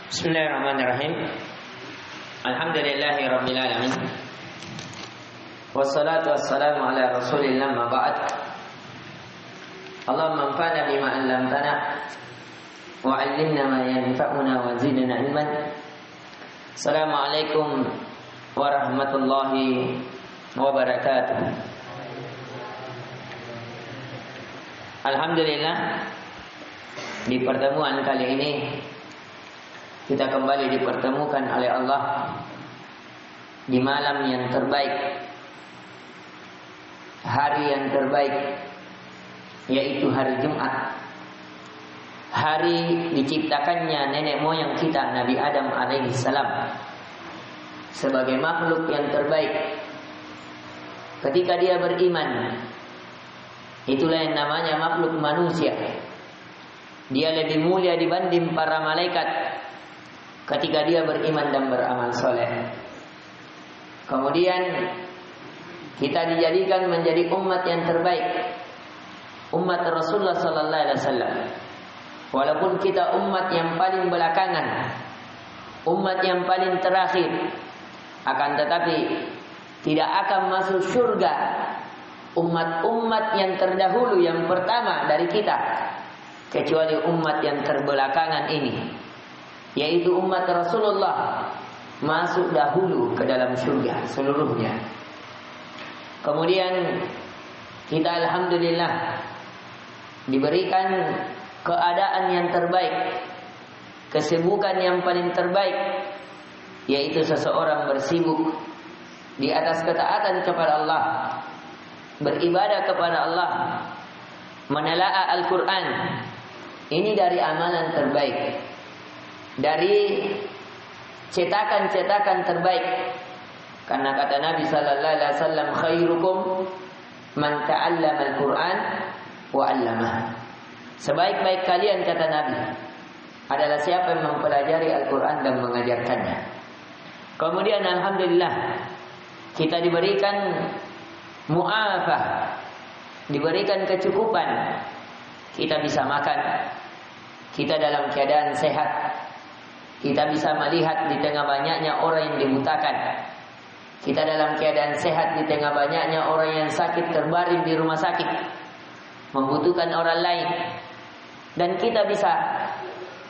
Bismillahirrahmanirrahim. Alhamdulillahi rabbil alamin. Wassalatu wassalamu ala Rasulillah ma ba'd. Allahumma anfa'na bima 'allamtana wa 'allimna ma yanfa'una wa zidna ilman. Assalamualaikum warahmatullahi wabarakatuh. Alhamdulillah, di pertemuan kali ini kita kembali dipertemukan oleh Allah di malam yang terbaik, hari yang terbaik, yaitu hari Jumat. Hari diciptakannya nenek moyang kita Nabi Adam alaihissalam sebagai makhluk yang terbaik. Ketika dia beriman, itulah yang namanya makhluk manusia. Dia lebih mulia dibanding para malaikat ketika dia beriman dan beramal soleh. Kemudian kita dijadikan menjadi umat yang terbaik, umat Rasulullah sallallahu alaihi wasallam. Walaupun kita umat yang paling belakangan, umat yang paling terakhir, akan tetapi tidak akan masuk surga umat-umat yang terdahulu, yang pertama dari kita, kecuali umat yang terbelakangan ini, yaitu umat Rasulullah, masuk dahulu ke dalam surga seluruhnya. Kemudian kita alhamdulillah diberikan keadaan yang terbaik, kesibukan yang paling terbaik, yaitu seseorang bersibuk di atas ketaatan kepada Allah, beribadah kepada Allah, menelaah Al-Quran. Ini dari amalan terbaik, dari cetakan-cetakan terbaik. Karena kata Nabi sallallahu alaihi wasallam, khairukum man ta'allama al-Qur'an wa 'allamah. Sebaik-baik kalian, kata Nabi, adalah siapa yang mempelajari Al-Qur'an dan mengajarkannya. Kemudian alhamdulillah kita diberikan mu'afah, diberikan kecukupan. Kita bisa makan, kita dalam keadaan sehat, kita bisa melihat di tengah banyaknya orang yang dibutakan, kita dalam keadaan sehat di tengah banyaknya orang yang sakit terbaring di rumah sakit, membutuhkan orang lain, dan kita bisa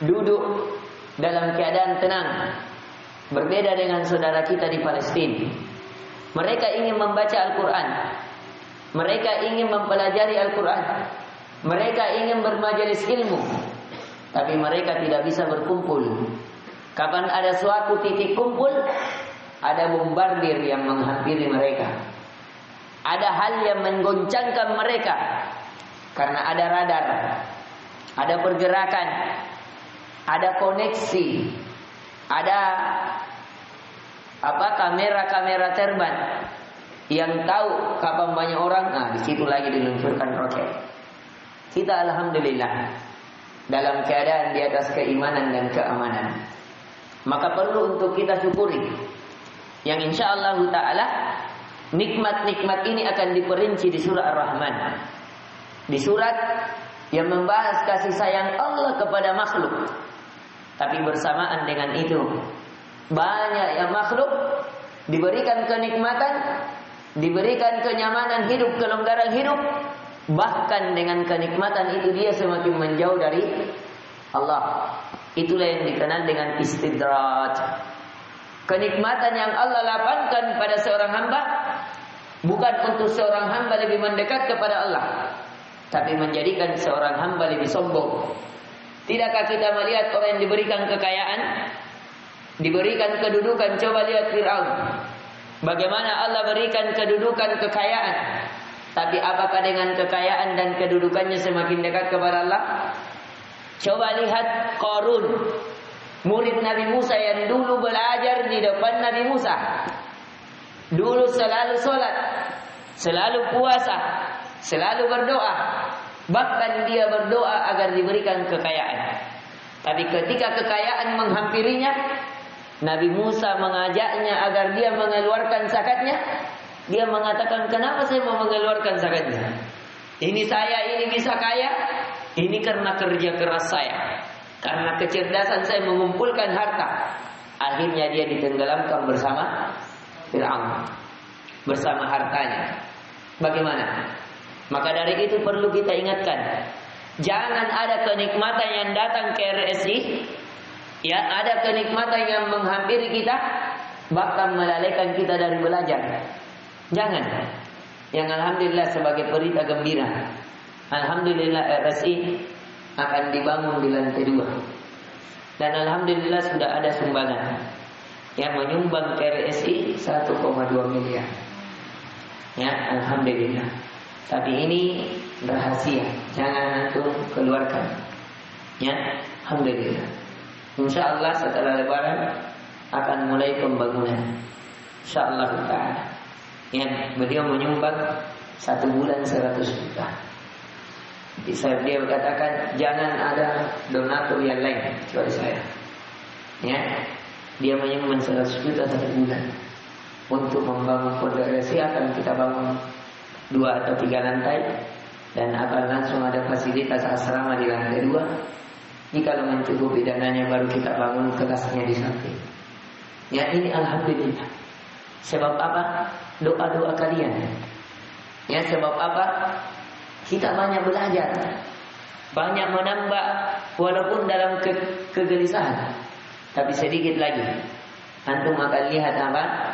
duduk dalam keadaan tenang. Berbeda dengan saudara kita di Palestina, mereka ingin membaca Al-Quran, mereka ingin mempelajari Al-Quran, mereka ingin bermajelis ilmu, tapi mereka tidak bisa berkumpul. Kapan ada suatu titik kumpul, ada bombardir yang menghampiri mereka, ada hal yang menggoncangkan mereka, karena ada radar, ada pergerakan, ada koneksi, ada kamera-kamera terbang yang tahu kapan banyak orang. Nah, di situ lagi diluncurkan roket. Kita alhamdulillah dalam keadaan di atas keimanan dan keamanan. Maka perlu untuk kita syukuri, yang insyaallah ta'ala nikmat-nikmat ini akan diperinci di surah Ar-Rahman, di surat yang membahas kasih sayang Allah kepada makhluk. Tapi bersamaan dengan itu, banyak yang makhluk diberikan kenikmatan, diberikan kenyamanan hidup, kelonggaran hidup. Bahkan dengan kenikmatan itu dia semakin menjauh dari Allah. Itulah yang dikenal dengan istidraj. Kenikmatan yang Allah lapangkan pada seorang hamba, bukan untuk seorang hamba lebih mendekat kepada Allah, tapi menjadikan seorang hamba lebih sombong. Tidakkah kita melihat orang yang diberikan kekayaan, diberikan kedudukan? Coba lihat Fir'aun, bagaimana Allah berikan kedudukan, kekayaan, tapi apakah dengan kekayaan dan kedudukannya semakin dekat kepada Allah? Coba lihat Qarun, murid Nabi Musa yang dulu belajar di depan Nabi Musa, dulu selalu sholat, selalu puasa, selalu berdoa. Bahkan dia berdoa agar diberikan kekayaan. Tapi ketika kekayaan menghampirinya, Nabi Musa mengajaknya agar dia mengeluarkan zakatnya. Dia mengatakan, kenapa saya mau mengeluarkan zakatnya? Ini saya ini bisa kaya, ini karena kerja keras saya. Karena kecerdasan saya mengumpulkan harta, akhirnya dia ditenggelamkan bersama Fir'aun, bersama hartanya. Bagaimana? Maka dari itu perlu kita ingatkan, jangan ada kenikmatan yang datang ke RSI, ya, ada kenikmatan yang menghampiri kita, bahkan melalaikan kita dari belajar. Jangan. Yang alhamdulillah sebagai berita gembira, alhamdulillah RSI akan dibangun di lantai 2. Dan alhamdulillah sudah ada sumbangan yang menyumbang ke RSI 1,2 miliar. Ya, alhamdulillah. Tapi ini rahasia, jangan antum keluarkan. Ya, alhamdulillah. Insyaallah setelah Lebaran akan mulai pembangunan. Insyaallah taala. Ya, beliau menyumbang 1 bulan 100 juta. Dia berkatakan jangan ada donatur yang lain kecuali saya. Ya, dia menyumbang 100 juta 1 bulan untuk membangun pondok RSI. Akan kita bangun 2 atau 3 lantai dan akan langsung ada fasilitas asrama di lantai 2. Jika mencukupi dananya baru kita bangun kelasnya di samping. Ya, ini alhamdulillah. Sebab apa? Doa-doa kalian. Ya, sebab apa? Kita banyak belajar, banyak menambah walaupun dalam kegelisahan. Tapi sedikit lagi antum akan lihat apa?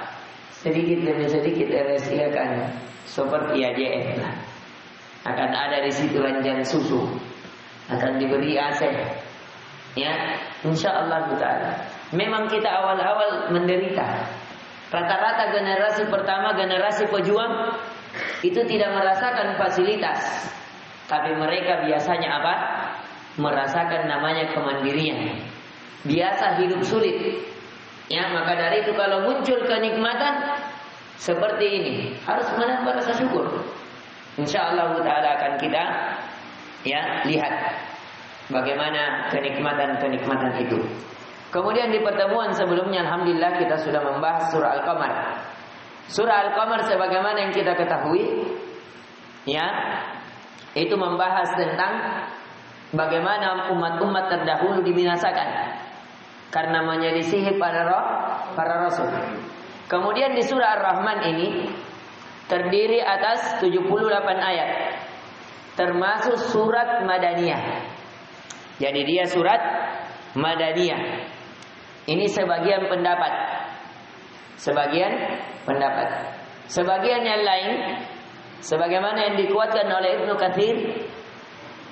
Sedikit demi sedikit RSI akan seperti AJF lah. Akan ada di situ ranjang susu, akan diberi AC. Ya, insyaallah taala. Memang kita awal-awal menderita. Rata-rata generasi pertama, generasi pejuang itu tidak merasakan fasilitas, tapi mereka biasanya apa? Merasakan namanya kemandirian. Biasa hidup sulit. Ya, maka dari itu kalau muncul kenikmatan seperti ini, harus menambah rasa syukur. Insyaallah taala akan kita ya lihat bagaimana kenikmatan-kenikmatan itu. Kemudian di pertemuan sebelumnya alhamdulillah kita sudah membahas surah Al-Qamar. Surah Al-Qamar sebagaimana yang kita ketahui, ya, itu membahas tentang bagaimana umat-umat terdahulu dibinasakan karena menyelisihi para rasul. Kemudian di surah Ar-Rahman ini terdiri atas 78 ayat, termasuk surat Madaniyah. Jadi dia surat Madaniyah. Ini sebagian pendapat. Sebagian yang lain sebagaimana yang dikuatkan oleh Ibnu Katsir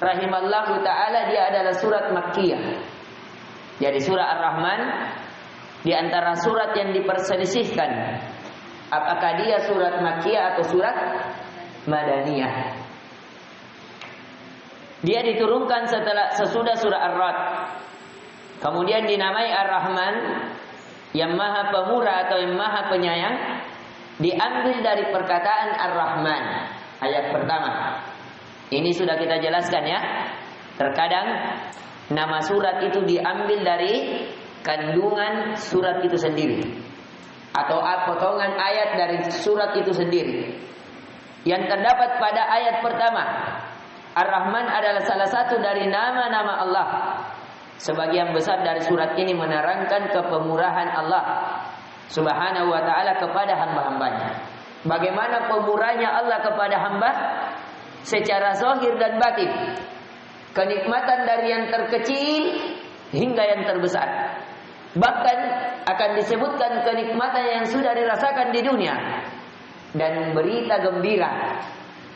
rahimallahu taala, dia adalah surat Makkiyah. Jadi surah Ar-Rahman di antara surat yang diperselisihkan apakah dia surat Makkiyah atau surat Madaniyah. Dia diturunkan sesudah surah Ar-Ra'd. Kemudian dinamai Ar-Rahman, yang maha pemurah atau yang maha penyayang, diambil dari perkataan Ar-Rahman, ayat pertama. Ini sudah kita jelaskan ya. Terkadang nama surat itu diambil dari kandungan surat itu sendiri, atau potongan ayat dari surat itu sendiri. Yang terdapat pada ayat pertama, Ar-Rahman adalah salah satu dari nama-nama Allah. Sebagian besar dari surat ini menerangkan kepemurahan Allah Subhanahu wa ta'ala kepada hamba-hambanya. Bagaimana pemurahnya Allah kepada hamba secara zahir dan batin. Kenikmatan dari yang terkecil hingga yang terbesar. Bahkan akan disebutkan kenikmatan yang sudah dirasakan di dunia, dan berita gembira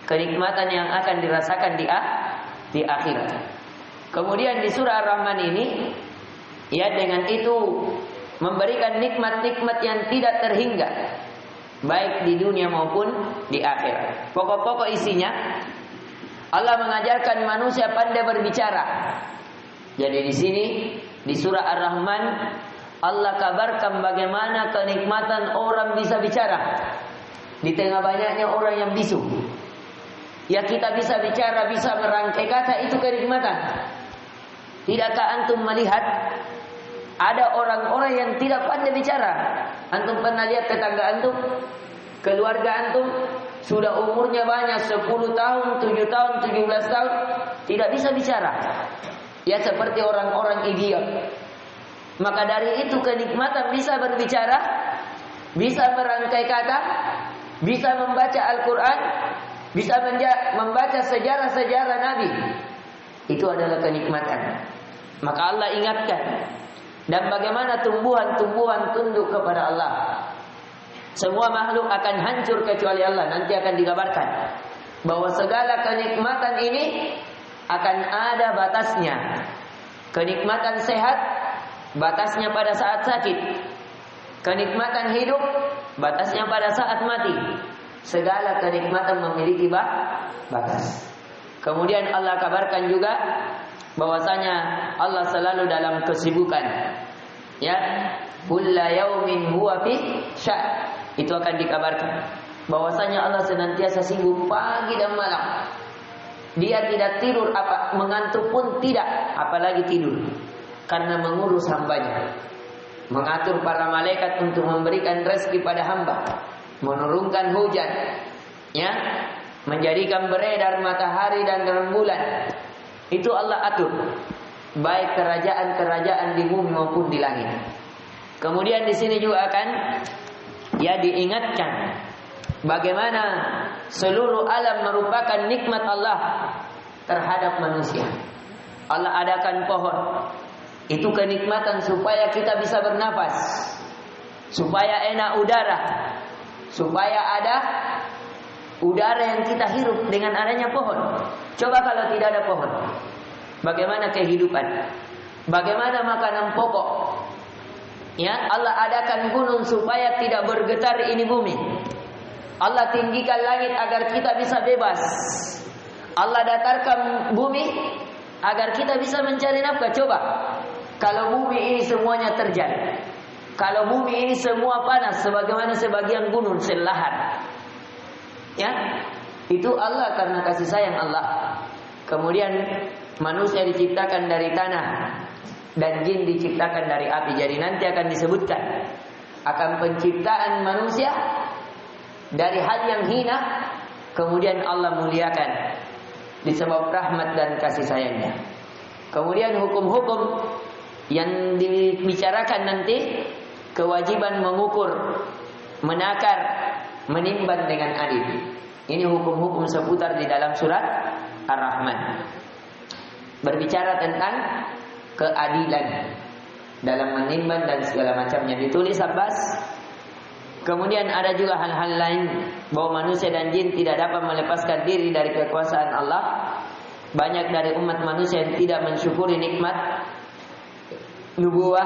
kenikmatan yang akan dirasakan di akhirat. Kemudian di surah Ar-Rahman ini, ya, dengan itu memberikan nikmat-nikmat yang tidak terhingga, baik di dunia maupun di akhirat. Pokok-pokok isinya, Allah mengajarkan manusia pandai berbicara. Jadi di sini di surah Ar-Rahman Allah kabarkan bagaimana kenikmatan orang bisa bicara di tengah banyaknya orang yang bisu. Ya, kita bisa bicara, bisa merangkai kata, itu kenikmatan. Tidakkah antum melihat ada orang-orang yang tidak pandai bicara? Antum pernah lihat tetangga antum, keluarga antum sudah umurnya banyak, 10 tahun, 7 tahun, 17 tahun, tidak bisa bicara. Ya seperti orang-orang idiot. Maka dari itu kenikmatan bisa berbicara, bisa merangkai kata, bisa membaca Al-Quran, bisa membaca sejarah-sejarah Nabi. Itu adalah kenikmatan. Maka Allah ingatkan. Dan bagaimana tumbuhan-tumbuhan tunduk kepada Allah. Semua makhluk akan hancur kecuali Allah. Nanti akan digambarkan bahwa segala kenikmatan ini akan ada batasnya. Kenikmatan sehat, batasnya pada saat sakit. Kenikmatan hidup, batasnya pada saat mati. Segala kenikmatan memiliki batas. Kemudian Allah kabarkan juga bahwasanya Allah selalu dalam kesibukan. Ya, kulla yaumin huwa fi sya'. Itu akan dikabarkan bahwasanya Allah senantiasa sibuk pagi dan malam. Dia tidak tidur, mengantuk pun tidak, apalagi tidur. Karena mengurus hambanya, mengatur para malaikat untuk memberikan rezeki pada hamba, menurunkan hujan, ya, menjadikan beredar matahari dan rembulan. Itu Allah atur, baik kerajaan-kerajaan di bumi maupun di langit. Kemudian di sini juga akan diingatkan bagaimana seluruh alam merupakan nikmat Allah terhadap manusia. Allah adakan pohon, itu kenikmatan supaya kita bisa bernapas, supaya enak udara, supaya ada udara yang kita hirup dengan adanya pohon. Coba kalau tidak ada pohon, bagaimana kehidupan? Bagaimana makanan pokok? Ya, Allah adakan gunung supaya tidak bergetar ini bumi. Allah tinggikan langit agar kita bisa bebas. Allah datarkan bumi agar kita bisa mencari nafkah. Coba kalau bumi ini semuanya terjal, kalau bumi ini semua panas sebagaimana sebagian gunung selahar, ya, itu Allah karena kasih sayang Allah. Kemudian manusia diciptakan dari tanah dan jin diciptakan dari api. Jadi nanti akan disebutkan akan penciptaan manusia dari hal yang hina, kemudian Allah muliakan disebab rahmat dan kasih sayangnya. Kemudian hukum-hukum yang dibicarakan nanti, kewajiban mengukur, menakar, menimbang dengan adil. Ini hukum-hukum seputar di dalam surat Ar-Rahman. Berbicara tentang keadilan dalam menimbang dan segala macamnya, ditulis Abbas. Kemudian ada juga hal-hal lain bahwa manusia dan jin tidak dapat melepaskan diri dari kekuasaan Allah. Banyak dari umat manusia yang tidak mensyukuri nikmat nubuwah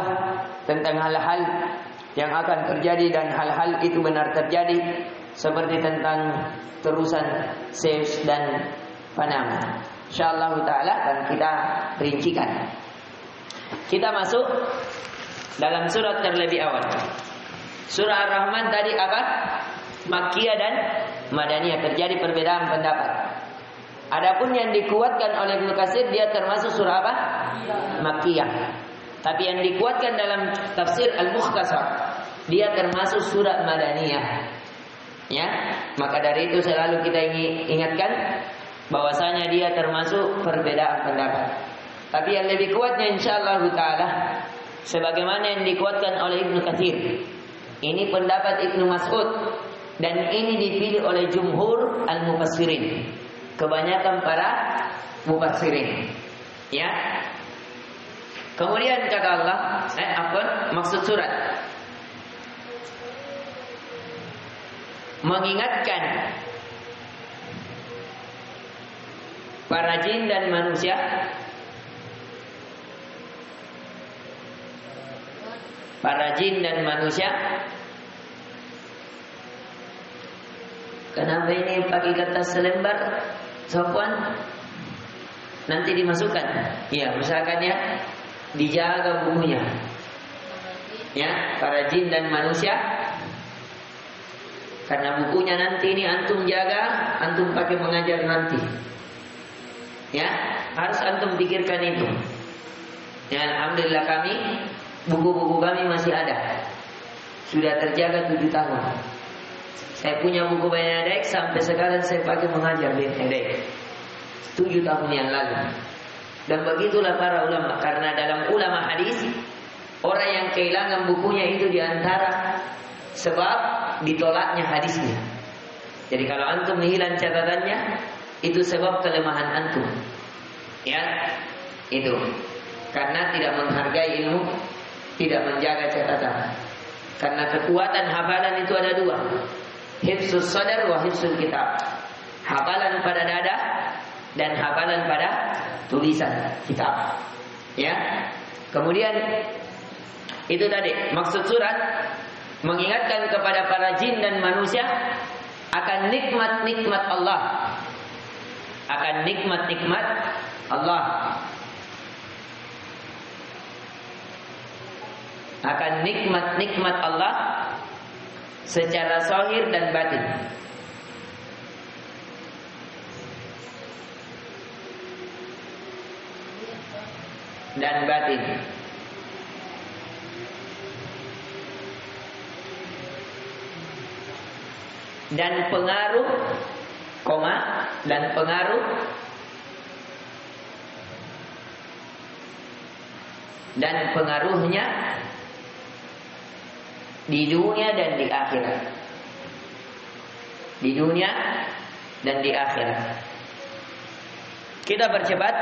tentang hal-hal yang akan terjadi, dan hal-hal itu benar terjadi, seperti tentang terusan Suez dan Panama. Insyaallah taala akan kita rincikan. Kita masuk dalam surat terlebih awal. Surah Ar-Rahman tadi apa? Makkiyah dan Madaniyah, terjadi perbedaan pendapat. Adapun yang dikuatkan oleh Ibnu Katsir, dia termasuk surah apa? Makkiyah. Tapi yang dikuatkan dalam tafsir Al-Mukhtasar, dia termasuk surah Madaniyah. Ya, maka dari itu selalu kita ingatkan bahwasanya dia termasuk perbedaan pendapat. Tapi yang lebih kuatnya insyaallah taala sebagaimana yang dikuatkan oleh Ibnu Katsir. Ini pendapat Ibnu Mas'ud dan ini dipilih oleh jumhur al-mufassirin, kebanyakan para mufassirin. Ya. Kemudian kata Allah, apa maksud surat? Mengingatkan para jin dan manusia Kenapa ini pakai kertas selembar, Sofwan? Nanti dimasukkan. Ya, misalkan ya, dijaga bukunya. Ya, para jin dan manusia. Karena bukunya nanti ini antum jaga, antum pakai mengajar nanti. Ya, harus antum pikirkan itu. Ya, alhamdulillah kami, buku-buku kami masih ada. Sudah terjaga 7 tahun. Saya punya buku Benedek sampai sekarang saya pakai mengajar Benedek 7 tahun yang lalu. Dan begitulah para ulama. Karena dalam ulama hadis, orang yang kehilangan bukunya itu diantara sebab ditolaknya hadisnya. Jadi kalau antum hilang catatannya, itu sebab kelemahan antum. Ya, itu. Karena tidak menghargai ilmu, tidak menjaga catatan. Karena kekuatan hafalan itu ada dua. Hifzus sadar wa hifzul kitab. Hafalan pada dada dan hafalan pada tulisan kitab. Ya. Kemudian itu tadi maksud surat mengingatkan kepada para jin dan manusia akan nikmat-nikmat Allah. Akan nikmat-nikmat Allah. Akan nikmat-nikmat Allah secara zahir dan batin. Dan batin. Dan pengaruh, dan pengaruh dan pengaruhnya di dunia dan di akhirat. Di dunia dan di akhirat. Kita percepat.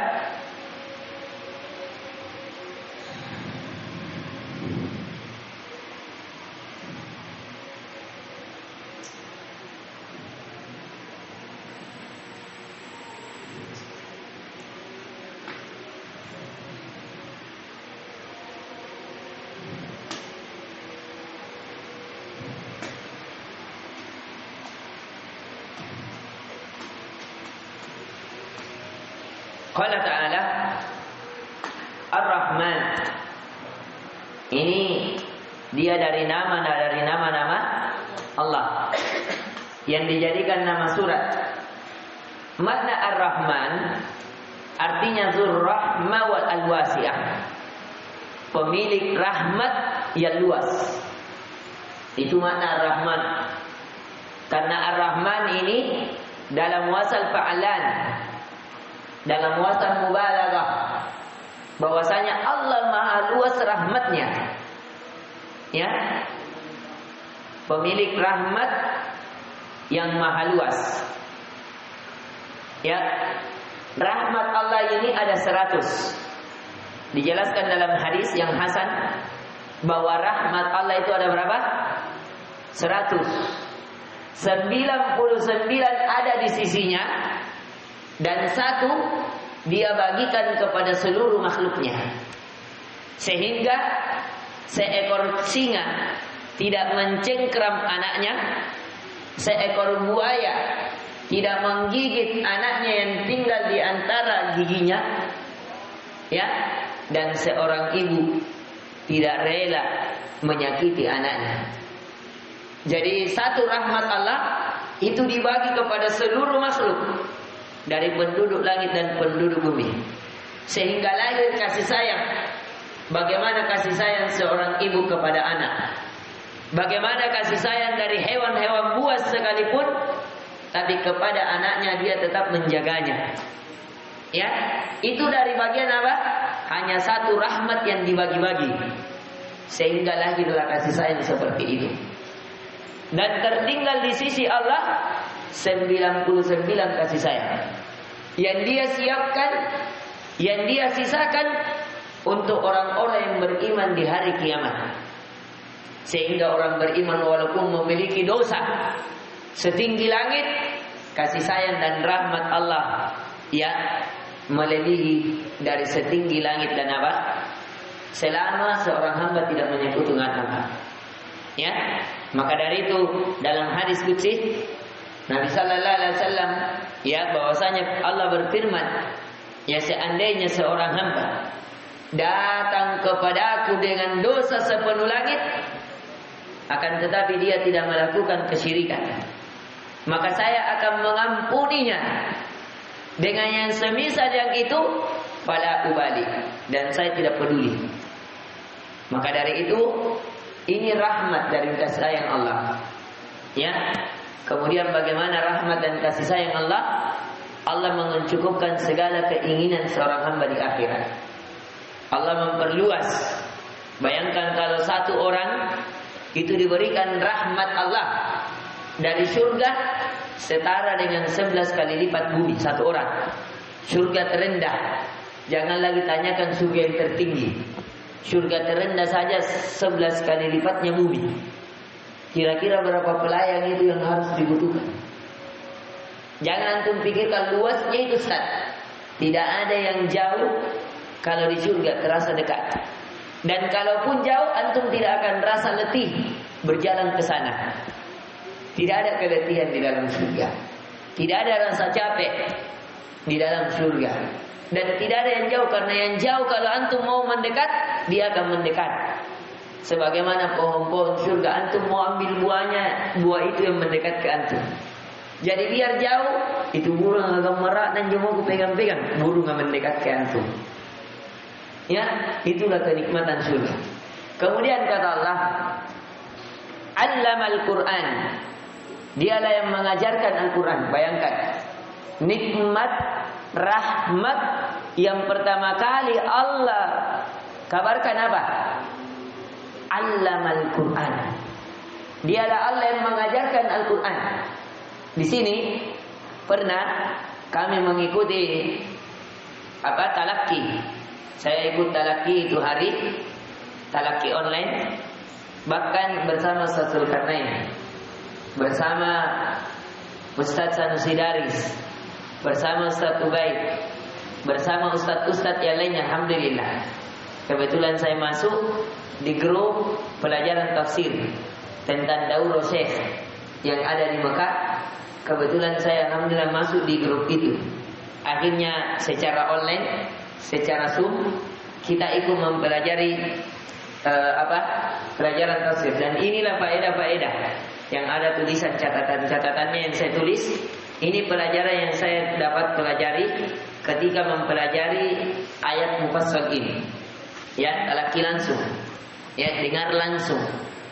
Qala ta'ala Ar-Rahman. Ini dia dari nama-nama Allah yang dijadikan nama surat. Makna Ar-Rahman artinya Dzur Rahmah wal Al-Wasi'ah, pemilik rahmat yang luas. Itu makna Ar-Rahman. Karena Ar-Rahman ini dalam wasal fa'alan, dalam wasal mubalaghah, bahwasanya Allah Maha luas rahmatnya. Ya. Pemilik rahmat yang maha luas. Ya. Rahmat Allah ini ada 100. Dijelaskan dalam hadis yang hasan bahwa rahmat Allah itu ada berapa? 100. 99 ada di sisinya dan 1 dia bagikan kepada seluruh makhluknya. Sehingga seekor singa tidak mencengkram anaknya, seekor buaya tidak menggigit anaknya yang tinggal di antara giginya, ya, dan seorang ibu tidak rela menyakiti anaknya. Jadi 1 rahmat Allah itu dibagi kepada seluruh makhluk, dari penduduk langit dan penduduk bumi, sehingga lahir kasih sayang. Bagaimana kasih sayang seorang ibu kepada anak, bagaimana kasih sayang dari hewan-hewan buas sekalipun, tapi kepada anaknya dia tetap menjaganya. Ya, itu dari bagian apa? Hanya 1 rahmat yang dibagi-bagi, sehingga lahirlah kasih sayang seperti itu. Dan tertinggal di sisi Allah 99 kasih sayang yang dia siapkan, yang dia sisakan untuk orang-orang yang beriman di hari kiamat. Sehingga orang beriman walaupun memiliki dosa setinggi langit, kasih sayang dan rahmat Allah ya melebihi dari setinggi langit dan apa? Selama seorang hamba tidak menyekutukan Allah. Ya, maka dari itu dalam hadis qudsi Nabi sallallahu alaihi wasallam ya bahwasanya Allah berfirman, ya seandainya seorang hamba datang kepadaku dengan dosa sepenuh langit, akan tetapi dia tidak melakukan kesyirikan, maka saya akan mengampuninya dengan yang semisal yang itu, fala ubali, dan saya tidak peduli. Maka dari itu ini rahmat dari kasih sayang Allah. Ya. Kemudian bagaimana rahmat dan kasih sayang Allah? Allah mencukupkan segala keinginan seorang hamba di akhirat. Allah memperluas. Bayangkan kalau satu orang itu diberikan rahmat Allah dari surga setara dengan 11 kali lipat bumi, satu orang. Surga terendah, jangan lagi tanyakan surga yang tertinggi. Surga terendah saja 11 kali lipatnya bumi. Kira-kira berapa pelayang itu yang harus dibutuhkan? Jangan antum pikirkan luasnya itu, Ustaz. Tidak ada yang jauh kalau di surga terasa dekat. Dan kalaupun jauh, antum tidak akan rasa letih berjalan ke sana. Tidak ada keletihan di dalam surga. Tidak ada rasa capek di dalam surga. Dan tidak ada yang jauh, karena yang jauh kalau antum mau mendekat, dia akan mendekat. Sebagaimana pohon-pohon surga, antum mau ambil buahnya, buah itu yang mendekat ke antum. Jadi biar jauh, itu burung agak merak dan cuma aku pegang-pegang, burung akan mendekat ke antum. Ya, itulah kenikmatan surga. Kemudian kata Allah, Allamal Quran. Dialah yang mengajarkan Al-Quran. Bayangkan, nikmat, rahmat yang pertama kali Allah kabarkan apa? Allamal Quran. Dialah Allah yang mengajarkan Al-Quran. Di sini pernah kami mengikuti talaki. Saya ikut talaki itu hari talaki online, bahkan bersama Ustaz Zulkarnain, bersama Ustaz Sanusi Daris, bersama Ustaz Ubaid, bersama Ustaz-Ustaz yang lainnya. Alhamdulillah, kebetulan saya masuk di grup pelajaran tafsir tentang Daurah Syekh yang ada di Mekah. Kebetulan saya alhamdulillah masuk di grup itu. Akhirnya secara online, secara Zoom, kita ikut mempelajari pelajaran tafsir. Dan inilah faedah-faedah yang ada tulisan catatan-catatannya yang saya tulis. Ini pelajaran yang saya dapat pelajari ketika mempelajari ayat mufassal ini. Ya, talaki langsung. Ya, dengar langsung.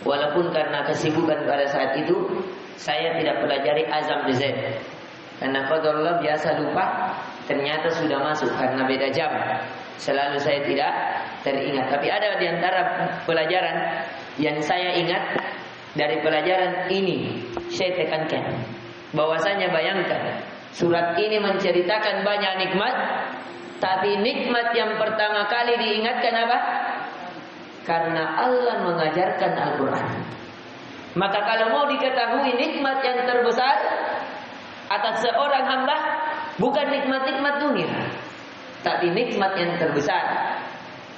Walaupun karena kesibukan pada saat itu saya tidak pelajari azam di Zaid. Karena qadarullah biasa lupa, ternyata sudah masuk karena beda jam. Selalu saya tidak teringat. Tapi ada di antara pelajaran yang saya ingat dari pelajaran ini, saya tekankan bahwasanya bayangkan surat ini menceritakan banyak nikmat, tapi nikmat yang pertama kali diingatkan apa? Karena Allah mengajarkan Al-Quran. Maka kalau mau diketahui nikmat yang terbesar atas seorang hamba, bukan nikmat-nikmat dunia, tapi nikmat yang terbesar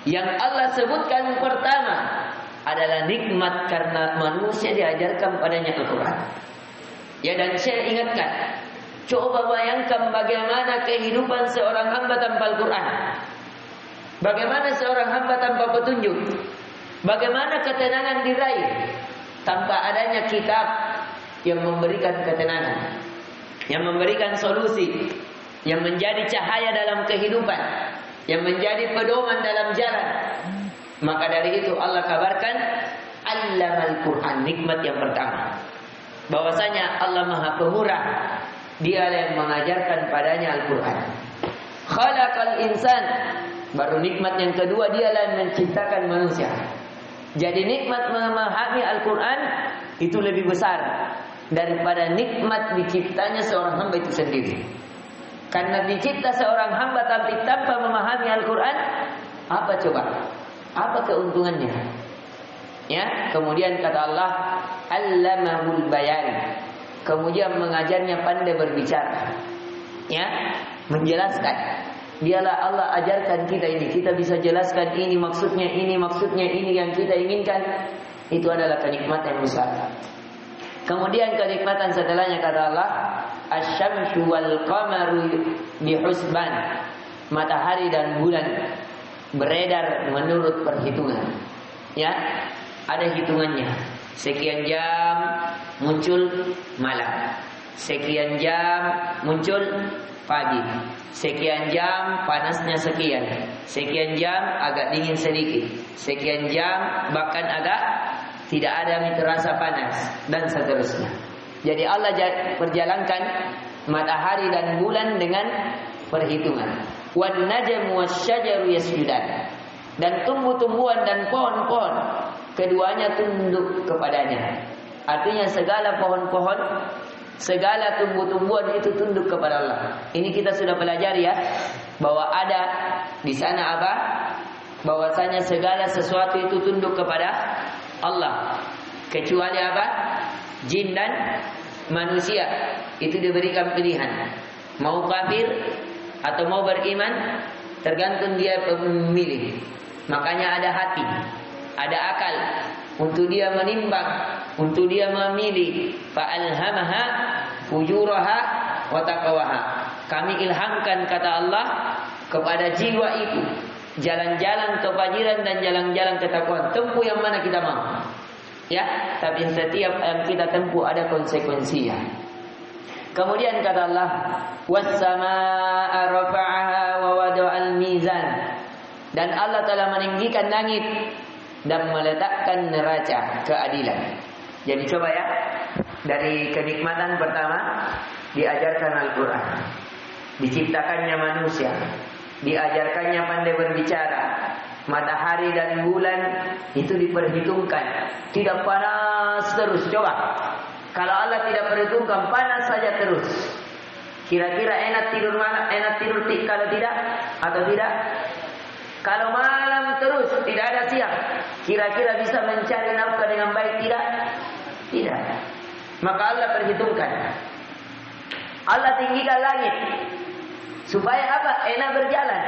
yang Allah sebutkan pertama adalah nikmat karena manusia diajarkan padanya Al-Quran. Ya, dan saya ingatkan, coba bayangkan bagaimana kehidupan seorang hamba tanpa Al-Quran. Bagaimana seorang hamba tanpa petunjuk. Bagaimana ketenangan diraih tanpa adanya kitab yang memberikan ketenangan, yang memberikan solusi, yang menjadi cahaya dalam kehidupan, yang menjadi pedoman dalam jalan. Maka dari itu Allah kabarkan Allamal Quran, nikmat yang pertama, bahwasanya Allah Maha Pemurah, Dia yang mengajarkan padanya Al-Quran. Khalaqal insan, baru nikmat yang kedua, Dialah yang menciptakan manusia. Jadi nikmat memahami Al-Quran itu lebih besar daripada nikmat diciptanya seorang hamba itu sendiri. Karena dicipta seorang hamba tapi tanpa memahami Al-Quran, apa coba? Apa keuntungannya? Ya, kemudian kata Allah, Allamahul bayan. Kemudian mengajarnya pandai berbicara. Ya, menjelaskan. Dialah Allah ajarkan kita ini. Kita bisa jelaskan ini maksudnya ini yang kita inginkan. Itu adalah kenikmatan yang besar. Kemudian kenikmatan setelahnya kata Allah, Asy-syamsu wal qamaru bihusban. Matahari dan bulan beredar menurut perhitungan. Ya, ada hitungannya. Sekian jam muncul malam. Sekian jam muncul pagi. Sekian jam panasnya sekian. Sekian jam agak dingin sedikit. Sekian jam bahkan agak tidak ada terasa panas dan seterusnya. Jadi Allah perjalankan matahari dan bulan dengan perhitungan. Wan najmu wasyajaru yasjudan. Dan tumbuh-tumbuhan dan pohon-pohon keduanya tunduk kepadanya. Artinya segala pohon-pohon, segala tumbuh-tumbuhan itu tunduk kepada Allah. Ini kita sudah pelajari ya, bahwa ada di sana apa? Bahwasanya segala sesuatu itu tunduk kepada Allah. Kecuali apa? Jin dan manusia. Itu diberikan pilihan. Mau kafir atau mau beriman, tergantung dia memilih. Makanya ada hati, ada akal untuk dia menimbang, untuk dia memilih. Fa'alhamaha fujuraha wa taqwaha. Kami ilhamkan, kata Allah, kepada jiwa itu jalan-jalan kefajiran dan jalan-jalan ketakwaan. Tempuh yang mana kita mau. Ya, tapi setiap yang kita tempuh ada konsekuensinya. Kemudian kata Allah, was-samaa'a rafa'aha wa wada'al mizan. Dan Allah telah meninggikan langit dan meletakkan neraca keadilan. Jadi coba ya, dari kenikmatan pertama diajarkan Al-Quran, diciptakannya manusia, diajarkannya pandai berbicara, matahari dan bulan itu diperhitungkan, tidak panas terus. Coba kalau Allah tidak perhitungkan, panas saja terus, kira-kira enak tidur malam, enak tidur kalau tidak atau tidak? Kalau malam terus, tidak ada siang, kira-kira bisa mencari nafkah dengan baik tidak? Tidak. Maka Allah perhitungkan. Allah tinggikan langit supaya apa? Enak berjalan.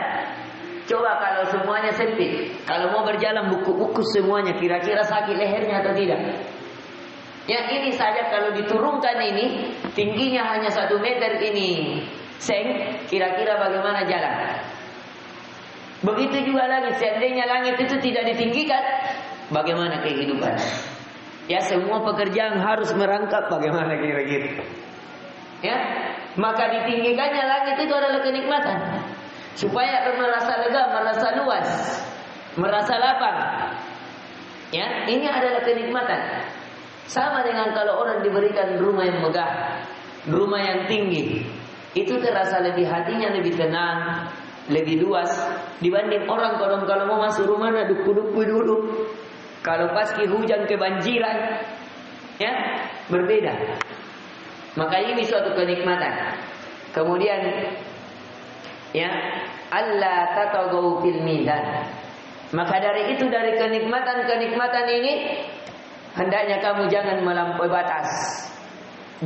Coba kalau semuanya sempit, kalau mau berjalan buku-buku semuanya, kira-kira sakit lehernya atau tidak? Ya, ini saja kalau diturunkan ini, tingginya hanya 1 meter ini, kira-kira bagaimana jalan? Begitu juga langit, seandainya langit itu tidak ditinggikan, bagaimana kehidupan? Ya, semua pekerjaan harus merangkap, bagaimana kira-kira? Ya, maka ditinggikannya langit itu adalah kenikmatan, supaya merasa lega, merasa luas, merasa lapang. Ya, ini adalah kenikmatan. Sama dengan kalau orang diberikan rumah yang megah, rumah yang tinggi, itu terasa lebih hatinya lebih tenang, lebih luas dibanding orang kalau mau masuk rumah duduk dulu. Kalau pasti hujan kebanjiran, ya berbeda. Maka ini suatu kenikmatan. Kemudian, ya Allah tatagaw fil mizan. Maka dari itu, dari kenikmatan ini, hendaknya kamu jangan melampaui batas.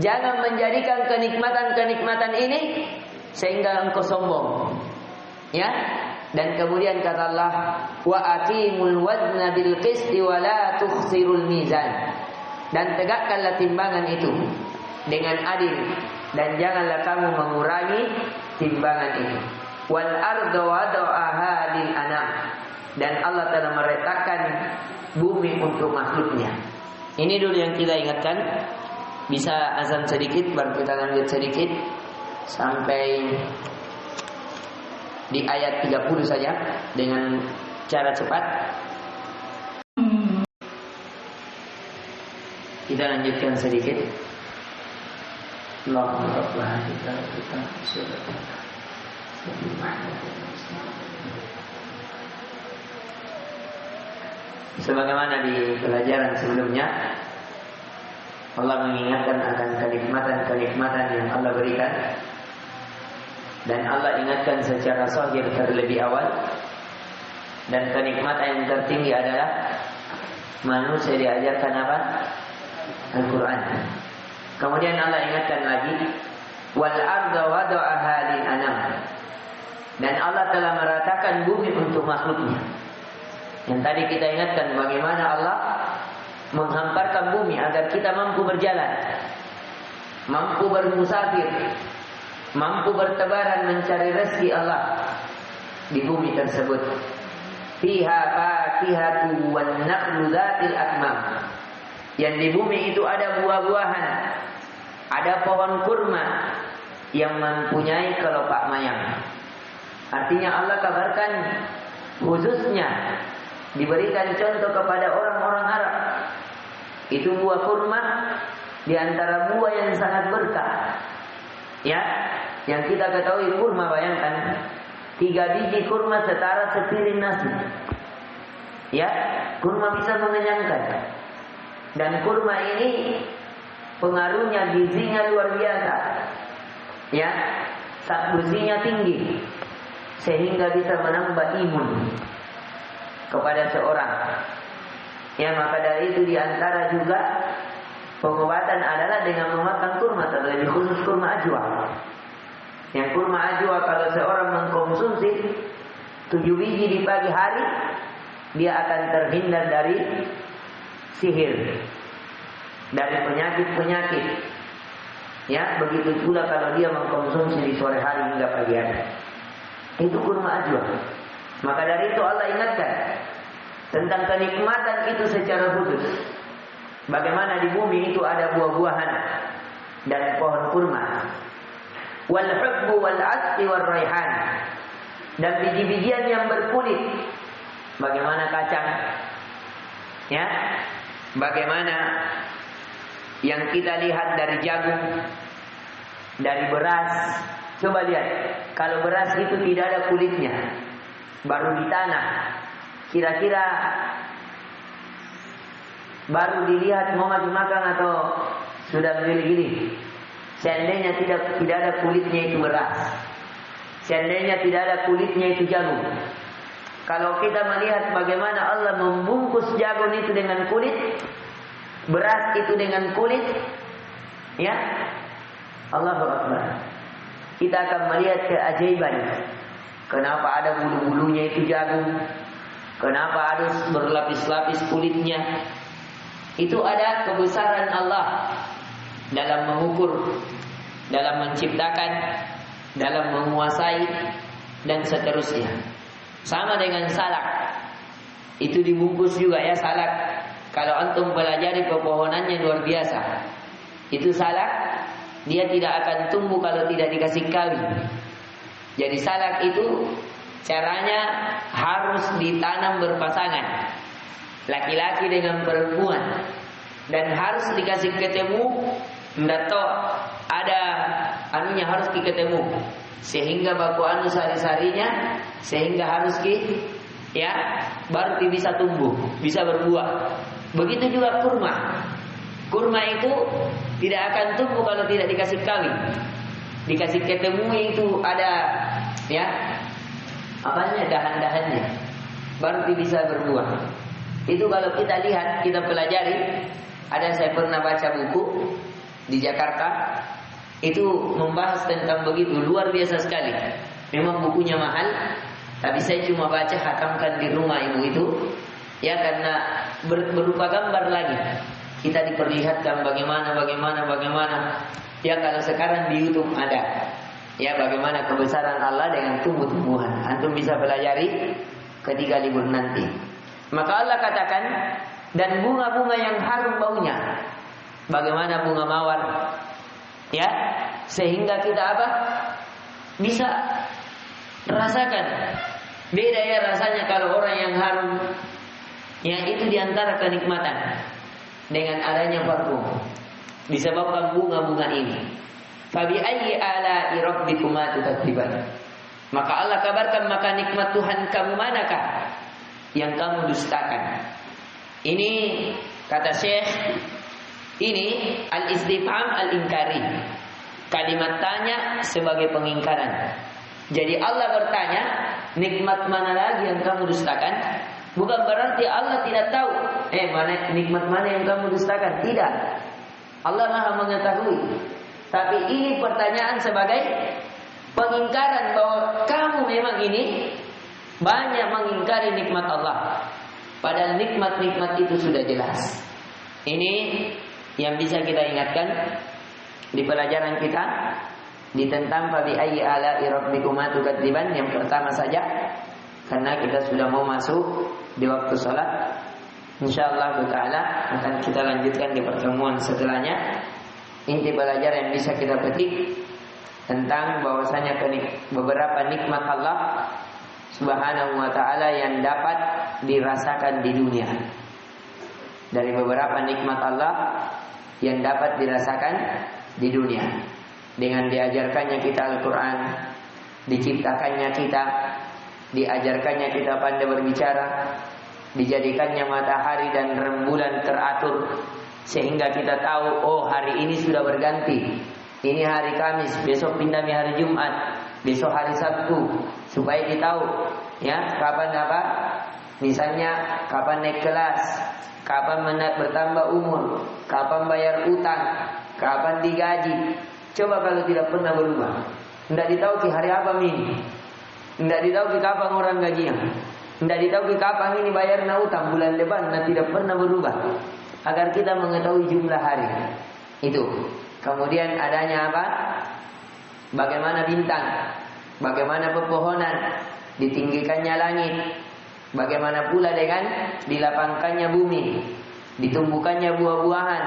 Jangan menjadikan kenikmatan ini sehingga engkau sombong. Ya, dan kemudian kata Allah, wa aqimul wazna bil qisti wa la tukhsirul mizan. Dan tegakkanlah timbangan itu dengan adil, dan janganlah kamu mengurangi timbangan itu. Wal arda wada'aha lil anam. Dan Allah telah meletakkan bumi untuk makhluknya. Ini dulu yang kita ingatkan. Bisa azan sedikit, baru kita lanjut sedikit sampai di ayat 30 saja dengan cara cepat. Kita lanjutkan sedikit. Allahumma rabbana kita sebagaimana di pelajaran sebelumnya, Allah mengingatkan akan kenikmatan yang Allah berikan. Dan Allah ingatkan secara zahir terlebih awal. Dan kenikmatan yang tertinggi adalah manusia diajarkan apa? Al-Quran. Kemudian Allah ingatkan lagi, wal arda wada'aha lil anam. Dan Allah telah meratakan bumi untuk makhluknya. Yang tadi kita ingatkan bagaimana Allah menghamparkan bumi agar kita mampu berjalan, mampu bermusafir, mampu bertebaran mencari rezeki Allah di bumi tersebut. Fiha fakihatu wan nakhlu dzatil akmam. Yang di bumi itu ada buah-buahan, ada pohon kurma yang mempunyai kelopak mayang. Artinya Allah kabarkan khususnya diberikan contoh kepada orang-orang Arab. Itu buah kurma di antara buah yang sangat berkah. Ya, yang kita ketahui kurma, bayangkan 3 biji kurma setara sepiring nasi. Ya, kurma bisa mengenyangkan. Dan kurma ini pengaruhnya, gizinya luar biasa. Ya, zat besinya tinggi sehingga bisa menambah imun kepada seorang. Ya, maka dari itu diantara juga pengobatan adalah dengan memakan kurma, terlebih khusus kurma ajwa. Yang kurma ajwa kalau seorang mengkonsumsi 7 biji di pagi hari, dia akan terhindar dari sihir, dari penyakit-penyakit. Ya, begitu pula kalau dia mengkonsumsi di sore hari hingga pagi hari. Itu kurma ajwa. Maka dari itu Allah ingatkan tentang kenikmatan itu secara khusus. Bagaimana di bumi itu ada buah-buahan dan pohon kurma. Wal hubbu wal asqi wal raihan, dan biji-bijian yang berkulit. Bagaimana kacang? Ya. Bagaimana yang kita lihat dari jagung, dari beras. Coba lihat, kalau beras itu tidak ada kulitnya, baru ditanam, kira-kira baru dilihat mau dimakan atau sudah gini-gini. Seandainya tidak ada kulitnya itu beras, seandainya tidak ada kulitnya itu jagung. Kalau kita melihat bagaimana Allah membungkus jagung itu dengan kulit, beras itu dengan kulit, ya, Allahu Akbar. Kita akan melihat keajaiban. Kenapa ada bulu-bulunya itu jagung? Kenapa harus berlapis-lapis kulitnya? Itu ada kebesaran Allah dalam mengukur, dalam menciptakan, dalam menguasai, dan seterusnya. Sama dengan salak. Itu dibungkus juga ya salak. Kalau antum pelajari pepohonannya luar biasa. Itu salak, dia tidak akan tumbuh kalau tidak dikasih kawi. Jadi salak itu caranya harus ditanam berpasangan, laki-laki dengan perempuan, dan harus dikasih ketemu, ndato ada anunya harus diketemu, sehingga baku anu sari-sarinya, sehingga harus ya baru bisa tumbuh, bisa berbuah. Begitu juga kurma. Kurma itu tidak akan tumbuh kalau tidak dikasih kawi, dikasih ketemu, itu ada ya apanya, dahan-dahannya, baru bisa berbuah. Itu kalau kita lihat, kita pelajari. Ada, saya pernah baca buku di Jakarta, itu membahas tentang begitu, luar biasa sekali. Memang bukunya mahal, tapi saya cuma baca, hatamkan di rumah ibu itu, ya, karena berupa gambar lagi. Kita diperlihatkan bagaimana. Ya, kalau sekarang di YouTube ada. Ya, bagaimana kebesaran Allah dengan tumbuh-tumbuhan. Antum bisa pelajari ketika libur nanti. Maka Allah katakan, dan bunga-bunga yang harum baunya. Bagaimana bunga mawar? Ya, sehingga kita apa? Bisa rasakan. Beda ya rasanya kalau orang yang harum. Yang itu diantara kenikmatan dengan adanya parfum disebabkan bunga-bunga ini. Fabi ayyi ala'i rabbikuma tukadziban. Maka Allah kabarkan, maka nikmat Tuhan kamu manakah yang kamu dustakan? Ini kata Syekh, ini al-istifham al-inkari. Kalimat tanya sebagai pengingkaran. Jadi Allah bertanya, nikmat mana lagi yang kamu dustakan? Bukan berarti Allah tidak tahu mana nikmat mana yang kamu dustakan. Tidak. Allah Maha mengetahui. Tapi ini pertanyaan sebagai pengingkaran bahwa kamu memang ini banyak mengingkari nikmat Allah. Padahal nikmat-nikmat itu sudah jelas. Ini yang bisa kita ingatkan di pelajaran kita di tentang fabi ayyi ala'i rabbikuma tukadziban. Yang pertama saja, karena kita sudah mau masuk di waktu sholat. InsyaAllah ta'ala akan kita lanjutkan di pertemuan setelahnya. Inti pelajaran yang bisa kita petik tentang bahwasanya beberapa nikmat Allah Subhanahu wa ta'ala yang dapat dirasakan di dunia. Dari beberapa nikmat Allah yang dapat dirasakan di dunia. dengan diajarkannya kita Al-Quran, diciptakannya kita, diajarkannya kita pandai berbicara, dijadikannya matahari dan rembulan teratur, sehingga kita tahu, oh hari ini sudah berganti, ini hari Kamis, besok pindah hari Jumat, besok hari Sabtu, supaya kita tahu ya kapan apa, misalnya kapan naik kelas, kapan bertambah umur, kapan bayar utang, kapan digaji. Coba kalau tidak pernah berubah, tidak ditahu hari apa ini, tidak ditahu kapan orang gajian, tidak ditahu kapan ini bayar utang bulan depan, dan tidak pernah berubah. Agar kita mengetahui jumlah hari itu. Kemudian adanya apa? Bagaimana bintang, bagaimana pepohonan, ditinggikannya langit, bagaimana pula dengan dilapangkannya bumi, ditumbuhkannya buah-buahan,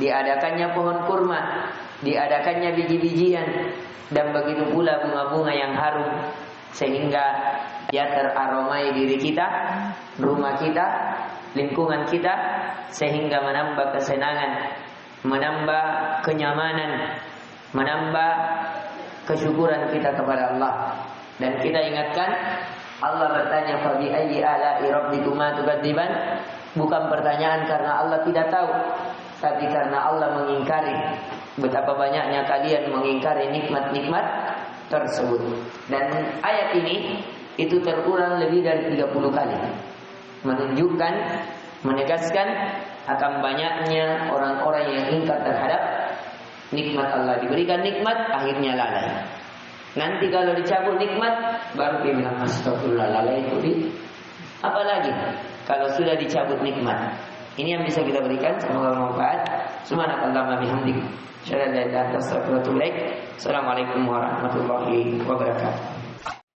diadakannya pohon kurma, diadakannya biji-bijian, dan begitu pula bunga-bunga yang harum, sehingga ya teraromai diri kita, rumah kita, lingkungan kita, sehingga menambah kesenangan, menambah kenyamanan, menambah kesyukuran kita kepada Allah. Dan kita ingatkan, Allah bertanya, "Fa bi ayyi ala'i rabbikuma tukadziban?" Bukan pertanyaan karena Allah tidak tahu, tapi karena Allah mengingkari. Betapa banyaknya kalian mengingkari nikmat-nikmat tersebut. Dan ayat ini itu terulang lebih dari 30 kali, menunjukkan, menegaskan akan banyaknya orang-orang yang ingkar terhadap nikmat Allah. Diberikan nikmat, akhirnya lalai. Nanti kalau dicabut nikmat, baru dia bilang astagfirullah, lalai itu di apalagi kalau sudah dicabut nikmat. Ini yang bisa kita berikan, semoga bermanfaat. Subhanakallahumma bihamdik, asyhadu an la ilaha illa anta astaghfiruka wa atubu ilaik. Assalamualaikum warahmatullahi wabarakatuh.